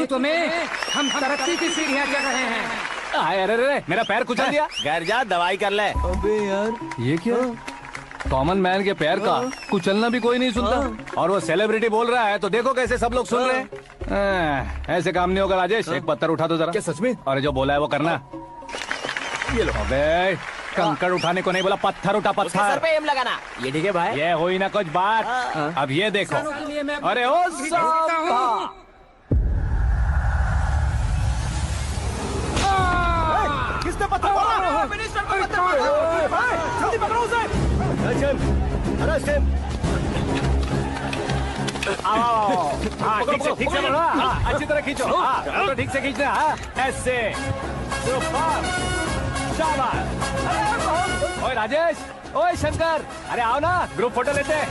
नेतृत्व में हम तरक्की की सीढ़ियां चढ़ रहे हैं। अरे अरे मेरा पैर कुचल दिया। घर जा दवाई कर ले। अबे यार ये क्या? कॉमन मैन के पैर का कुचलना भी कोई नहीं सुनता, और वो सेलिब्रिटी बोल रहा है तो देखो कैसे सब लोग सुन रहे हैं। ऐसे काम नहीं होगा राजेश, एक पत्थर उठा दो जरा। क्या सच में? और जो बोला है वो करना। ये लो। अबे कंकड़ उठाने को नहीं बोला, पत्थर उठा, सर पत्थर। पे एम लगाना। ये ठीक है भाई। ये हुई ना कुछ बात। अब ये देखो। अरे ओ साहब, किसने पत्थर मारा? मिनिस्टर को पत्थर मारा। जल्दी पकड़ो उसे। हाँ ठीक से पकड़ो, हाँ अच्छी तरह खींचो, हाँ तो ठीक से खींचना, हाँ ऐसे। शाबाश। ओए राजेश, ओए शंकर, अरे आओ ना, ग्रुप फोटो लेते हैं।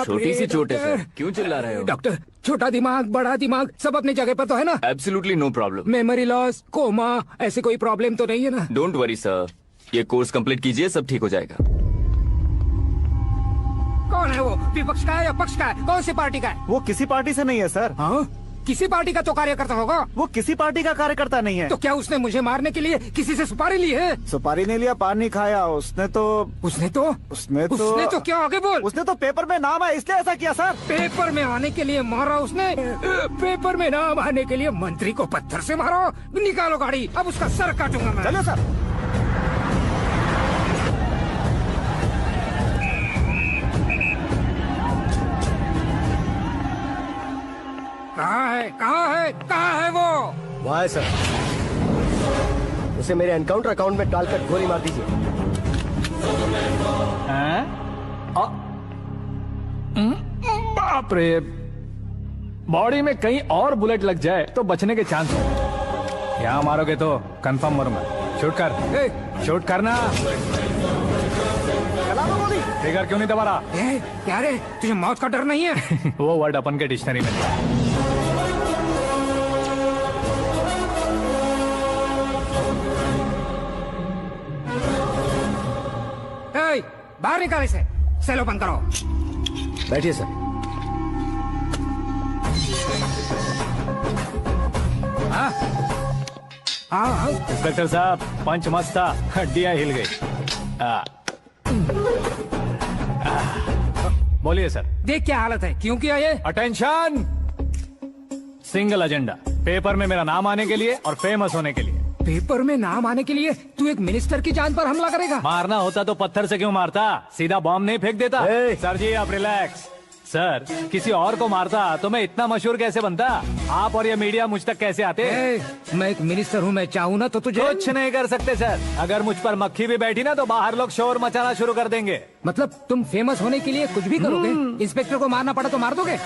छोटी सी चोट है सर, क्यों चिल्ला रहे हो? डॉक्टर, छोटा दिमाग बड़ा दिमाग सब अपनी जगह पर तो है ना? Absolutely no problem. Memory loss, coma, ऐसी कोई प्रॉब्लम तो नहीं है ना? डोंट वरी सर, ये कोर्स कंप्लीट कीजिए, सब ठीक हो जाएगा। कौन है वो? विपक्ष का है या पक्ष का है? कौन सी पार्टी का है? वो किसी पार्टी से नहीं है सर। हाँ? किसी पार्टी का तो कार्यकर्ता होगा। वो किसी पार्टी का कार्यकर्ता नहीं है। तो क्या उसने मुझे मारने के लिए किसी से सुपारी ली है? सुपारी नहीं लिया, पान नहीं खाया। उसने तो क्या आगे बोल? उसने तो पेपर में नाम है इसलिए ऐसा किया सर। पेपर में आने के लिए मारा उसने? पेपर में नाम आने के लिए मंत्री को पत्थर से मारो? निकालो गाड़ी, अब उसका सर काटूंगा मैं। चलो सर। कहाँ है वो? वहाँ है सर, उसे मेरे एनकाउंटर अकाउंट में डालकर गोली मार दीजिए। बाप रे, बॉडी में कहीं और बुलेट लग जाए तो बचने के चांस हो। यहाँ मारोगे तो कंफर्म मरूंगा। शूट कर, शूट करना। फिगर क्यों नहीं दबा रहा? क्या रे, तुझे मौत का डर नहीं है? वो वर्ड अपन के डिक्शनरी में नहीं। बाहर निकाल इसे, सेलो बंद करो। बैठिए सर। इंस्पेक्टर साहब, पंच मस्त था, हड्डियां हिल गई। बोलिए सर। देख क्या हालत है, क्यों किया ये? अटेंशन, सिंगल एजेंडा, पेपर में मेरा नाम आने के लिए और फेमस होने के लिए। पेपर में नाम आने के लिए तू एक मिनिस्टर की जान पर हमला करेगा? मारना होता तो पत्थर से क्यों मारता, सीधा बॉम्ब नहीं फेंक देता। सर जी आप रिलैक्स। सर, किसी और को मारता तो मैं इतना मशहूर कैसे बनता? आप और ये मीडिया मुझ तक कैसे आते? मैं एक मिनिस्टर हूँ, मैं चाहूँ ना तो तुझे कुछ नहीं कर सकते सर। अगर मुझ पर मक्खी भी बैठी ना तो बाहर लोग शोर मचाना शुरू कर देंगे। मतलब तुम फेमस होने के लिए कुछ भी करोगे? इंस्पेक्टर को मारना पड़ा तो मार दोगे?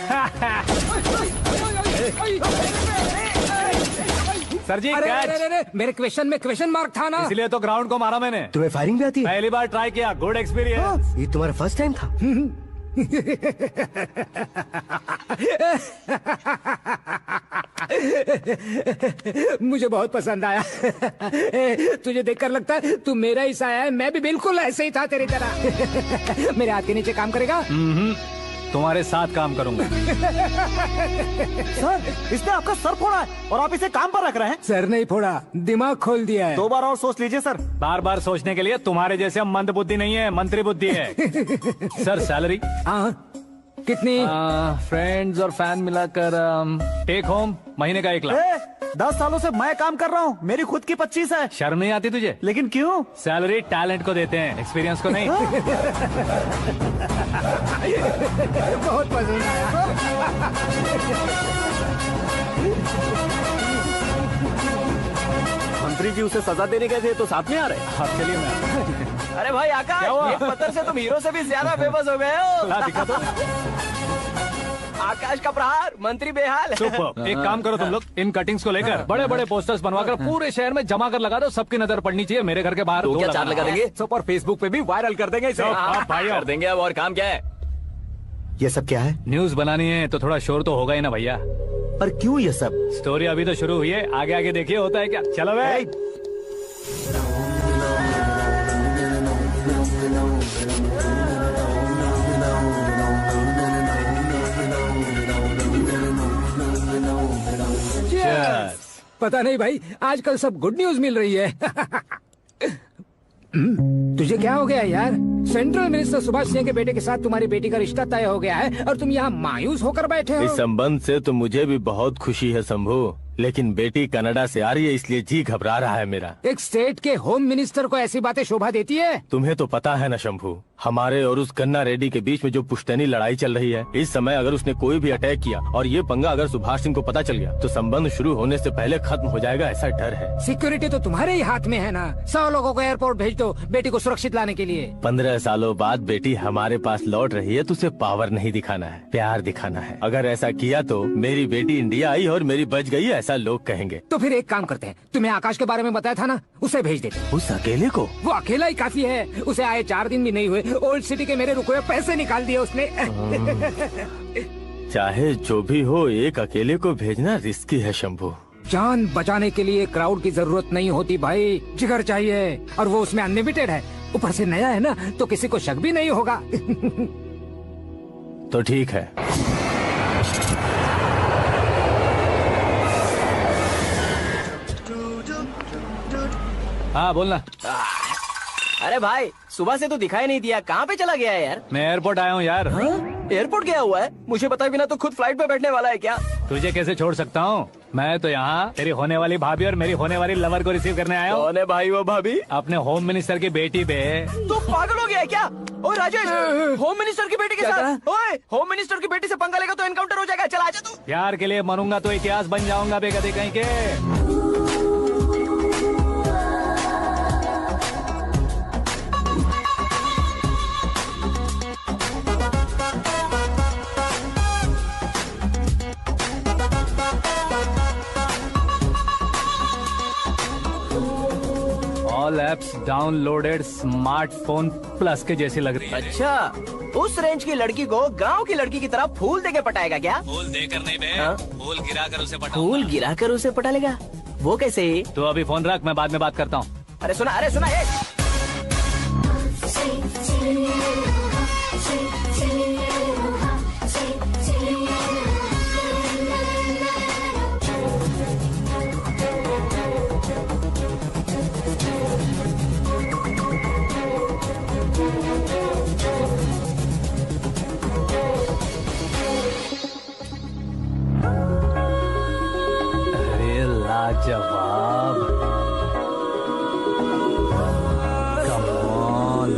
सर जी अरे, मेरे क्वेश्चन में क्वेश्चन मार्क था ना, इसलिए तो ग्राउंड को मारा मैंने। तुम्हें फायरिंग भी आती है? पहली बार ट्राई किया, गुड एक्सपीरियंस। ये तुम्हारा फर्स्ट टाइम था? मुझे बहुत पसंद आया। तुझे देखकर लगता है तू मेरा ही साया है। मैं भी बिल्कुल ऐसे ही था तेरी तरह। मेरे हाथ के नीचे काम करेगा? तुम्हारे साथ काम करूंगा। सर, इसने आपका सर फोड़ा है और आप इसे काम पर रख रहे हैं। सर नहीं फोड़ा, दिमाग खोल दिया है। 2 बार और सोच लीजिए सर। बार बार सोचने के लिए तुम्हारे जैसे मंद बुद्धि नहीं है, मंत्री बुद्धि है। सर सैलरी कितनी? फ्रेंड्स और फैन मिलाकर टेक होम महीने का 1 लाख। 10 सालों से मैं काम कर रहा हूँ, मेरी खुद की 25 है। शर्म नहीं आती तुझे? लेकिन क्यों? सैलरी टैलेंट को देते हैं, एक्सपीरियंस को नहीं। बहुत पसंद आया। मंत्री जी उसे सजा देने गए थे तो साथ में आ रहे। हाँ चलिए मैं। अरे भाई आकाश, एक पत्थर से तुम हीरो से भी ज्यादा फेमस हो गए हो। दिखा दो। आकाश का प्रहार, मंत्री बेहाल। सुपर। एक काम करो तुम लोग, इन कटिंग्स को लेकर बड़े बड़े पोस्टर्स बनवाकर पूरे शहर में जमा कर लगा दो। सबकी नजर पड़नी चाहिए। मेरे घर के बाहर तो क्या 4 लगा देंगे? सब, और फेसबुक पे भी वायरल कर देंगे इसे। भाई कर देंगे। अब और काम क्या है? ये सब क्या है? न्यूज बनानी है तो थोड़ा शोर तो होगा ही ना भैया। पर क्यों ये सब? स्टोरी अभी तो शुरू हुई है, आगे आगे देखिए होता है क्या। चलो भाई। पता नहीं भाई, आजकल सब गुड न्यूज मिल रही है। तुझे क्या हो गया यार? सेंट्रल मिनिस्टर सुभाष सिंह के बेटे के साथ तुम्हारी बेटी का रिश्ता तय हो गया है और तुम यहाँ मायूस होकर बैठे हो। इस संबंध से तो मुझे भी बहुत खुशी है शंभू, लेकिन बेटी कनाडा से आ रही है इसलिए जी घबरा रहा है मेरा। एक स्टेट के होम मिनिस्टर को ऐसी बातें शोभा देती है? तुम्हें तो पता है ना शंभू, हमारे और उस कन्ना रेड्डी के बीच में जो पुश्तैनी लड़ाई चल रही है, इस समय अगर उसने कोई भी अटैक किया और ये पंगा अगर सुभाष सिंह को पता चल गया तो संबंध शुरू होने से पहले खत्म हो जाएगा, ऐसा डर है। सिक्योरिटी तो तुम्हारे ही हाथ में है ना। 100 लोगों को एयरपोर्ट भेज दो बेटी को सुरक्षित लाने के लिए। 15 सालों बाद बेटी हमारे पास लौट रही है तो उसे पावर नहीं दिखाना है, प्यार दिखाना है। अगर ऐसा किया तो मेरी बेटी इंडिया आई और मेरी बच गई, ऐसा लोग कहेंगे। तो फिर एक काम करते हैं, तुम्हें आकाश के बारे में बताया था ना, उसे भेज देते हैं। उस अकेले को? वो अकेला ही काफी है। उसे आए 4 दिन भी नहीं हुए, ओल्ड सिटी के मेरे रुके हुए पैसे निकाल दिए उसने। चाहे जो भी हो, एक अकेले को भेजना रिस्की है शंभू। जान बचाने के लिए क्राउड की जरूरत नहीं होती भाई, जिगर चाहिए, और वो उसमें अनलिमिटेड है। ऊपर से नया है ना, तो किसी को शक भी नहीं होगा। तो ठीक है। हाँ बोलना। अरे भाई, सुबह से तो दिखाई नहीं दिया, कहाँ पे चला गया है यार? मैं एयरपोर्ट आया हूँ यार। एयरपोर्ट गया हुआ है? मुझे बताए बिना तो खुद फ्लाइट पे बैठने वाला है क्या? तुझे कैसे छोड़ सकता हूँ? मैं तो यहाँ तेरी होने वाली भाभी और मेरी होने वाली लवर को रिसीव करने आया हूँ। कौन है भाई वो भाभी? अपने होम मिनिस्टर की बेटी पे। तो पागल हो गया है क्या? ओए राजेश, होम मिनिस्टर की बेटी के साथ? ओए, होम मिनिस्टर की बेटी से पंगा लेगा तो एनकाउंटर हो जाएगा। चल आजा तू। प्यार के लिए मरूंगा तो इतिहास बन जाऊंगा बेगधे कहीं के। All apps downloaded smartphone plus के जैसी लग रही है। अच्छा, उस रेंज की लड़की को गांव की लड़की की तरह फूल देके पटाएगा क्या? फूल देकर नहीं बे, हाँ? फूल गिराकर उसे पटा। फूल गिराकर उसे पटा लेगा? वो कैसे? तो अभी फोन रख, मैं बाद में बात करता हूँ। अरे सुना ये। अरे लाजवाब, कम ऑन।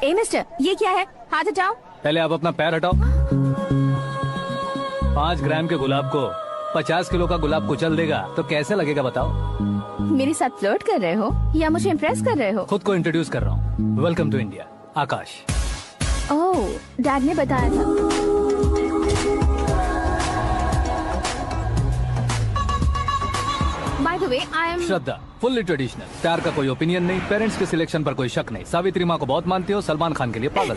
ए मिस्टर, ये क्या है? हाथ हटाओ। पहले आप अपना पैर हटाओ। 5 ग्राम के गुलाब को 50 किलो का गुलाब कुचल देगा तो कैसे लगेगा बताओ? मेरे साथ फ्लर्ट कर रहे हो या मुझे इम्प्रेस कर रहे हो? खुद को इंट्रोड्यूस कर रहा हूँ। Welcome to India, Akash. Oh, dad ने बताया था। By the way, I am Shraddha, fully traditional. प्यार का कोई ओपिनियन नहीं, पेरेंट्स के सिलेक्शन पर कोई शक नहीं। सावित्री माँ को बहुत मानती हो, सलमान खान के लिए पागल।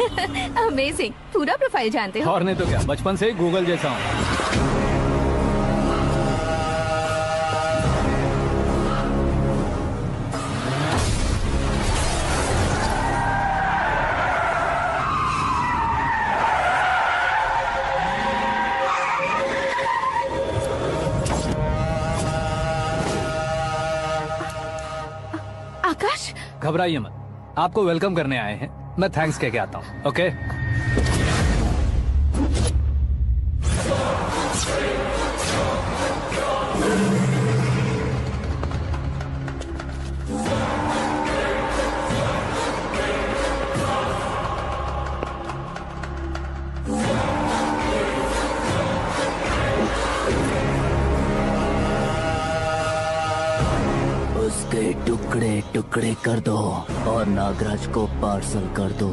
अमेजिंग, पूरा प्रोफाइल जानते हो। और नहीं तो क्या, बचपन से ही गूगल जैसा हूँ। आकाश, घबराइए मत, आपको वेलकम करने आए हैं। मैं थैंक्स कह के आता हूँ। ओके? उसके टुकड़े टुकड़े कर दो और नागराज को पार्सल कर दो।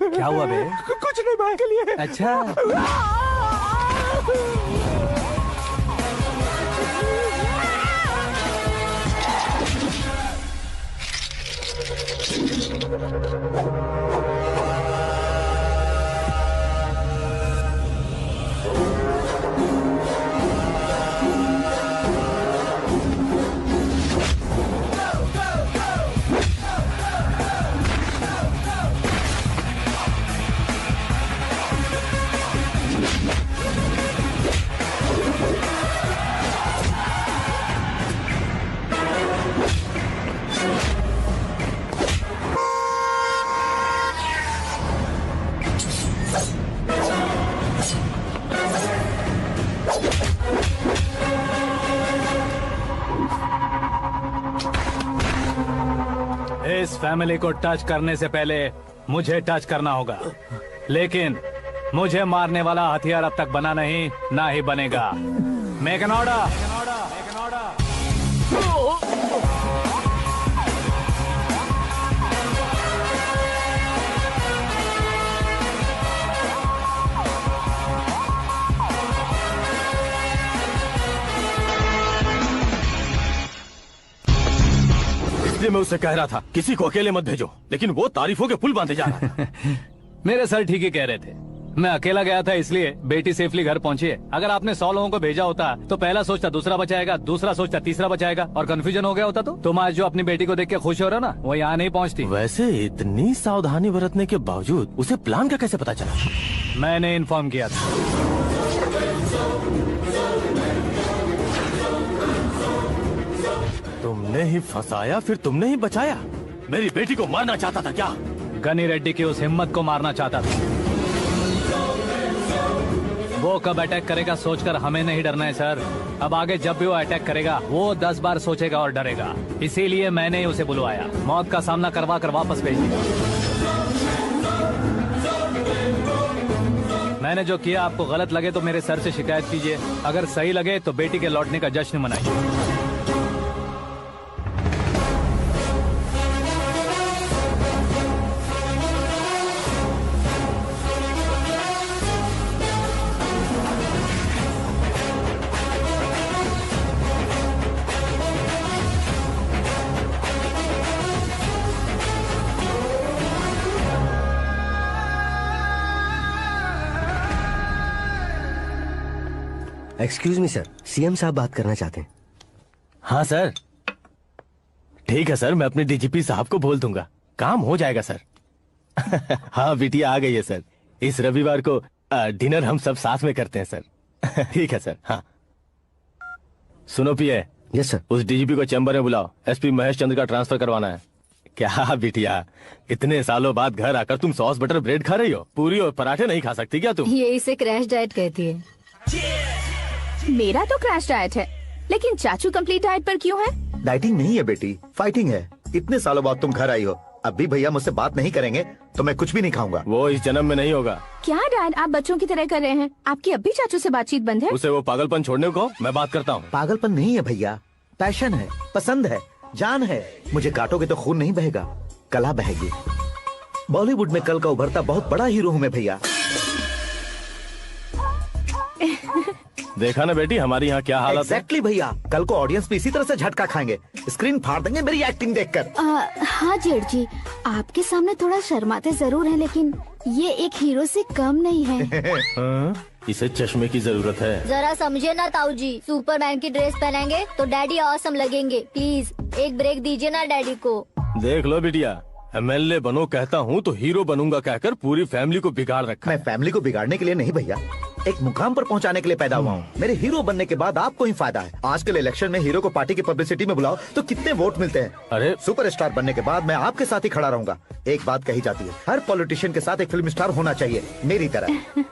क्या हुआ बे? कुछ नहीं भाई के लिए। अच्छा, इस फैमिली को टच करने से पहले मुझे टच करना होगा, लेकिन मुझे मारने वाला हथियार अब तक बना नहीं, ना ही बनेगा। Make an order. इसलिए मैं उससे कह रहा था किसी को अकेले मत भेजो, लेकिन वो तारीफों के पुल बांधे जा रहा है। मेरे सर ठीक ही कह रहे थे। मैं अकेला गया था इसलिए बेटी सेफली घर पहुंची है। अगर आपने 100 लोगों को भेजा होता तो पहला सोचता दूसरा बचाएगा, दूसरा सोचता तीसरा बचाएगा, और कंफ्यूजन हो गया होता तो तुम आज जो अपनी बेटी को देख के खुश हो रहे हो ना, वो यहाँ नहीं पहुँचती। वैसे इतनी सावधानी बरतने के बावजूद उसे प्लान का कैसे पता चला? मैंने इन्फॉर्म किया था। तुमने ही फंसाया, फिर तुमने ही बचाया। मेरी बेटी को मारना चाहता था क्या? गनी रेड्डी की उस हिम्मत को मारना चाहता था। वो कब अटैक करेगा सोचकर हमें नहीं डरना है सर। अब आगे जब भी वो अटैक करेगा वो 10 बार सोचेगा और डरेगा। इसीलिए मैंने ही उसे बुलवाया, मौत का सामना करवा कर वापस भेज दिया। मैंने जो किया आपको गलत लगे तो मेरे सर से शिकायत कीजिए, अगर सही लगे तो बेटी के लौटने का जश्न मनाइए। एक्सक्यूज मी सर, सीएम साहब बात करना चाहते हैं। हाँ सर, ठीक है सर, मैं अपने डीजीपी साहब को बोल दूंगा, काम हो जाएगा सर। हाँ बिटिया आ गई है सर। इस रविवार को डिनर हम सब साथ में करते हैं सर। ठीक है सर। हाँ सुनो पिए। Yes sir. उस डीजीपी को चैम्बर में बुलाओ, एसपी महेश चंद्र का ट्रांसफर करवाना है। क्या बिटिया, इतने सालों बाद घर आकर तुम सॉस बटर ब्रेड खा रही हो? पूरी और पराठे नहीं खा सकती क्या तुम? ये इसे क्रैश डाइट कहती है। मेरा तो क्रैश डाइट है, लेकिन चाचू कंप्लीट डाइट पर क्यों है? डाइटिंग नहीं है बेटी, फाइटिंग है। इतने सालों बाद तुम घर आई हो, अब भी भैया मुझसे बात नहीं करेंगे तो मैं कुछ भी नहीं खाऊंगा। वो इस जन्म में नहीं होगा। क्या डैड, आप बच्चों की तरह कर रहे हैं? आपकी अब भी चाचू से बातचीत बंद है? उसे वो पागलपन छोड़ने को मैं बात करता हूँ। पागलपन नहीं है भैया, पैशन है, पसंद है, जान है। मुझे काटोगे तो खून नहीं बहेगा, कला बहेगी। बॉलीवुड में कल का उभरता बहुत बड़ा हीरो हूँ मैं भैया। देखा ना बेटी हमारी यहाँ क्या हालत है। एग्जैक्टली भैया, कल को ऑडियंस भी इसी तरह से झटका खाएंगे, स्क्रीन फाड़ देंगे मेरी एक्टिंग देखकर। हाँ जेठ जी, आपके सामने थोड़ा शर्माते जरूर हैं, लेकिन ये एक हीरो से कम नहीं है। इसे चश्मे की जरूरत है। जरा समझे ना ताऊ जी, सुपरमैन की ड्रेस पहनेंगे तो डैडी ऑसम लगेंगे। प्लीज एक ब्रेक दीजिए ना डैडी को। देख लो बिटिया, MLA बनो कहता हूँ तो हीरो बनूंगा कहकर पूरी फैमिली को बिगाड़ रखा। मैं फैमिली को बिगाड़ने के लिए नहीं भैया, एक मुकाम पर पहुंचाने के लिए पैदा हुआ हूँ। मेरे हीरो बनने के बाद आपको ही फायदा है। आजकल इलेक्शन में हीरो को पार्टी की पब्लिसिटी में बुलाओ तो कितने वोट मिलते हैं। अरे सुपरस्टार बनने के बाद मैं आपके साथ ही खड़ा रहूंगा। एक बात कही जाती है, हर पॉलिटिशियन के साथ एक फिल्म स्टार होना चाहिए, मेरी तरह।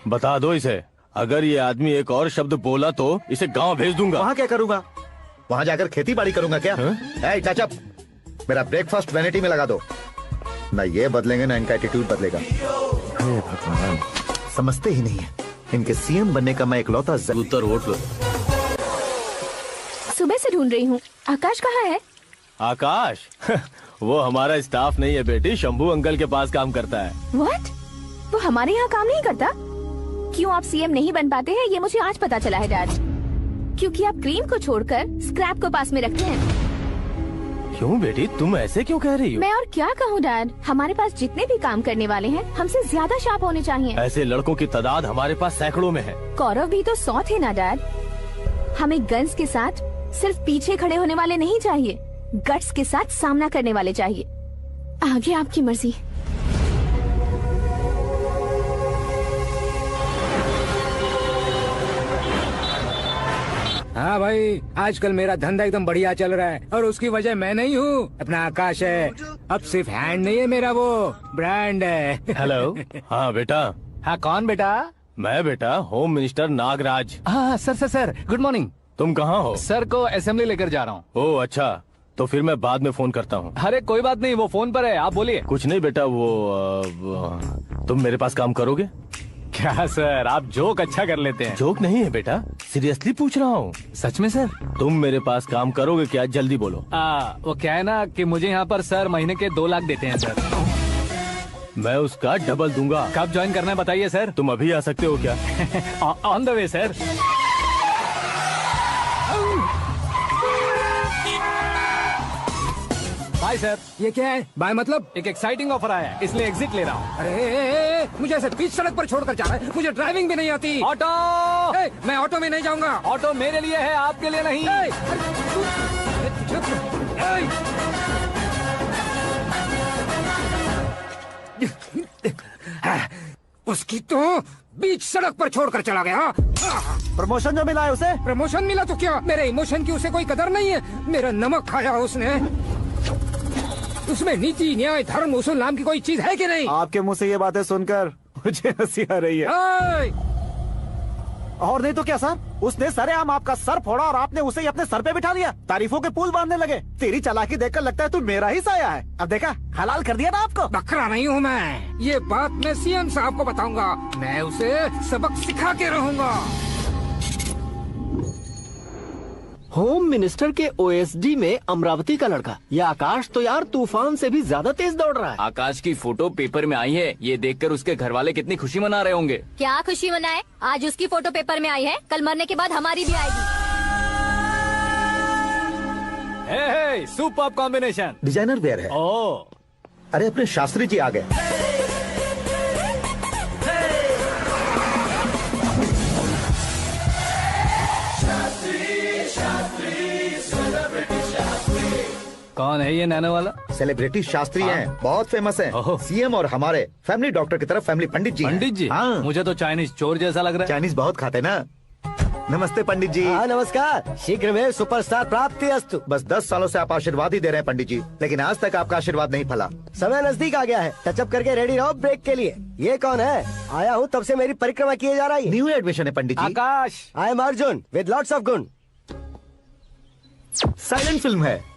बता दो इसे, अगर ये आदमी एक और शब्द बोला तो इसे गाँव भेज दूंगा। वहाँ क्या करूँगा? वहाँ जाकर खेती बाड़ी करूंगा क्या? चाचा, मेरा ब्रेकफास्ट वैनिटी में लगा दो। ना ये बदलेंगे ना इनका एटीट्यूड बदलेगा। हे भगवान, समझते ही नहीं है। इनके सीएम बनने का मैं इकलौता उत्तर वोट लो। सुबह से ढूंढ रही हूँ, आकाश कहाँ है? आकाश वो हमारा स्टाफ नहीं है बेटी, शंभू अंकल के पास काम करता है। व्हाट? वो हमारे यहाँ काम नहीं करता? क्यों आप सीएम नहीं बन पाते हैं ये मुझे आज पता चला है डैड। क्योंकि आप क्रीम को छोड़कर स्क्रैप को पास में रखते हैं। क्यों बेटी, तुम ऐसे क्यों कह रही हो? मैं और क्या कहूँ डैड, हमारे पास जितने भी काम करने वाले हैं हमसे ज्यादा शार्प होने चाहिए। ऐसे लड़कों की तादाद हमारे पास सैकड़ों में है। कौरव भी तो 100 थे ना डैड। हमें गन्स के साथ सिर्फ पीछे खड़े होने वाले नहीं चाहिए, गट्स के साथ सामना करने वाले चाहिए। आगे आपकी मर्जी। हाँ भाई, आजकल मेरा धंधा एकदम बढ़िया चल रहा है और उसकी वजह मैं नहीं हूँ, अपना आकाश है। अब सिर्फ हैंड नहीं है मेरा, वो ब्रांड है। हेलो। हाँ बेटा। हाँ कौन बेटा? मैं बेटा होम मिनिस्टर नागराज। हाँ सर गुड मॉर्निंग। तुम कहाँ हो? सर को असेंबली लेकर जा रहा हूँ। ओह अच्छा, तो फिर मैं बाद में फोन करता हूँ। अरे कोई बात नहीं, वो फोन पर है, आप बोलिए। कुछ नहीं बेटा, तुम मेरे पास काम करोगे? क्या सर, आप जोक अच्छा कर लेते हैं। जोक नहीं है बेटा, सीरियसली पूछ रहा हूँ। सच में सर? तुम मेरे पास काम करोगे क्या? जल्दी बोलो। वो क्या है ना कि मुझे यहाँ पर सर महीने के 2 लाख देते हैं सर। मैं उसका डबल दूंगा। कब ज्वाइन करना है बताइए सर। तुम अभी आ सकते हो क्या? On the way sir. Bye sir. ये क्या है? बाय मतलब? एक एक्साइटिंग ऑफर आया है, इसलिए एग्जिट ले रहा हूँ। अरे मुझे ऐसे बीच सड़क पर छोड़कर जा रहा है, मुझे ड्राइविंग भी नहीं आती। ऑटो। मैं ऑटो में नहीं जाऊंगा। ऑटो मेरे लिए है, आपके लिए नहीं। उसकी तो बीच सड़क पर छोड़कर चला गया। प्रमोशन जो मिला है उसे? प्रमोशन मिला तो क्या, मेरे इमोशन की उसे कोई कदर नहीं है। मेरा नमक खाया उसने। उसमें नीति न्याय धर्म उसूल नाम की कोई चीज है कि नहीं? आपके मुंह से ये बातें सुनकर मुझे हंसी आ रही है। और नहीं तो क्या सर, उसने सरेआम आपका सर फोड़ा और आपने उसे ही अपने सर पे बिठा लिया। तारीफों के पुल बांधने लगे। तेरी चालाकी देखकर लगता है तू मेरा ही साया है। अब देखा, हलाल कर दिया ना आपको। बकरा नहीं हूँ मैं, ये बात मैं सीएम साहब को बताऊंगा। मैं उसे सबक सिखा के रहूंगा। होम मिनिस्टर के ओएसडी में अमरावती का लड़का, ये आकाश तो यार तूफान से भी ज्यादा तेज दौड़ रहा है। आकाश की फोटो पेपर में आई है, ये देखकर उसके घर वाले कितनी खुशी मना रहे होंगे। क्या खुशी मनाए? आज उसकी फोटो पेपर में आई है, कल मरने के बाद हमारी भी आएगी। हे सुपर कॉम्बिनेशन। डिजाइनर वेयर है। ओह, अरे अपने शास्त्री जी आ गए। कौन है ये नैनो वाला? सेलिब्रिटी शास्त्री हैं, बहुत फेमस हैं। सीएम और हमारे फैमिली डॉक्टर की तरफ फैमिली पंडित जी। पंडित जी? हाँ। मुझे तो चाइनीज चोर जैसा लग रहा है। चाइनीज बहुत खाते ना। नमस्ते पंडित जी। हाँ नमस्कार, शीघ्र में सुपरस्टार प्राप्ति अस्तु। बस 10 सालों से आप आशीर्वाद ही दे रहे हैं पंडित जी, लेकिन आज तक आपका आशीर्वाद नहीं फला। समय नजदीक आ गया है, टचअप करके रेडी रहो ब्रेक के लिए। ये कौन है? आया हूँ तब से मेरी परिक्रमा किए जा रही है। न्यू एडमिशन है Pandit ji. Akash. I am Arjun with lots of gun. Silent film है।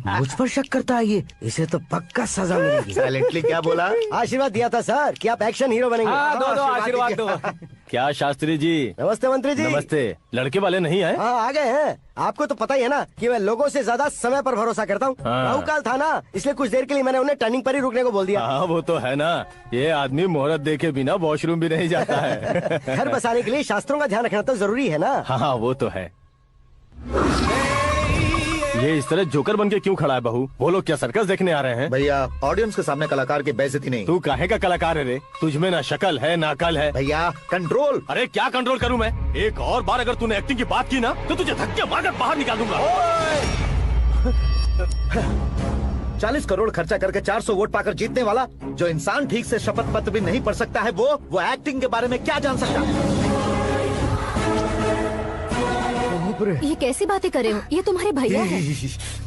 मुझ पर शक करता है ये, इसे तो पक्का सजा मिलेगी। साइलेंटली क्या बोला? आशीर्वाद दिया था सर कि आप एक्शन हीरो बनेंगे। हाँ, दो आशीर्वाद दो। क्या शास्त्री जी? नमस्ते मंत्री जी। नमस्ते। लड़के वाले नहीं आए? हाँ आ गए हैं। आपको तो पता ही है ना कि मैं लोगों से ज्यादा समय पर भरोसा करता हूँ। राहु काल था ना, इसलिए कुछ देर के लिए मैंने उन्हें टर्निंग पर ही रुकने को बोल दिया। हाँ वो तो है ना, ये आदमी मुहूर्त देखे बिना वॉशरूम भी नहीं जाता है। घर बसाने के लिए शास्त्रों का ध्यान रखना तो जरूरी है ना। हाँ वो तो है। ये इस तरह जोकर बन के क्यों खड़ा है बहू? वो लोग क्या सर्कस देखने आ रहे हैं? भैया ऑडियंस के सामने कलाकार की बेइज्जती नहीं। तू काहे का कलाकार है रे? तुझमें ना शक्ल है ना अकल है। भैया कंट्रोल। अरे क्या कंट्रोल करूं मैं? एक और बार अगर तूने एक्टिंग की बात की ना तो तुझे धक्के मारकर बाहर निकाल दूंगा। 40 करोड़ खर्चा करके 400 वोट पाकर जीतने वाला, जो इंसान ठीक से शपथ पत्र भी नहीं पढ़ सकता है, वो एक्टिंग के बारे में क्या जान सकता है? ये कैसी बातें कर रहे हो? ये तुम्हारे भैया हैं।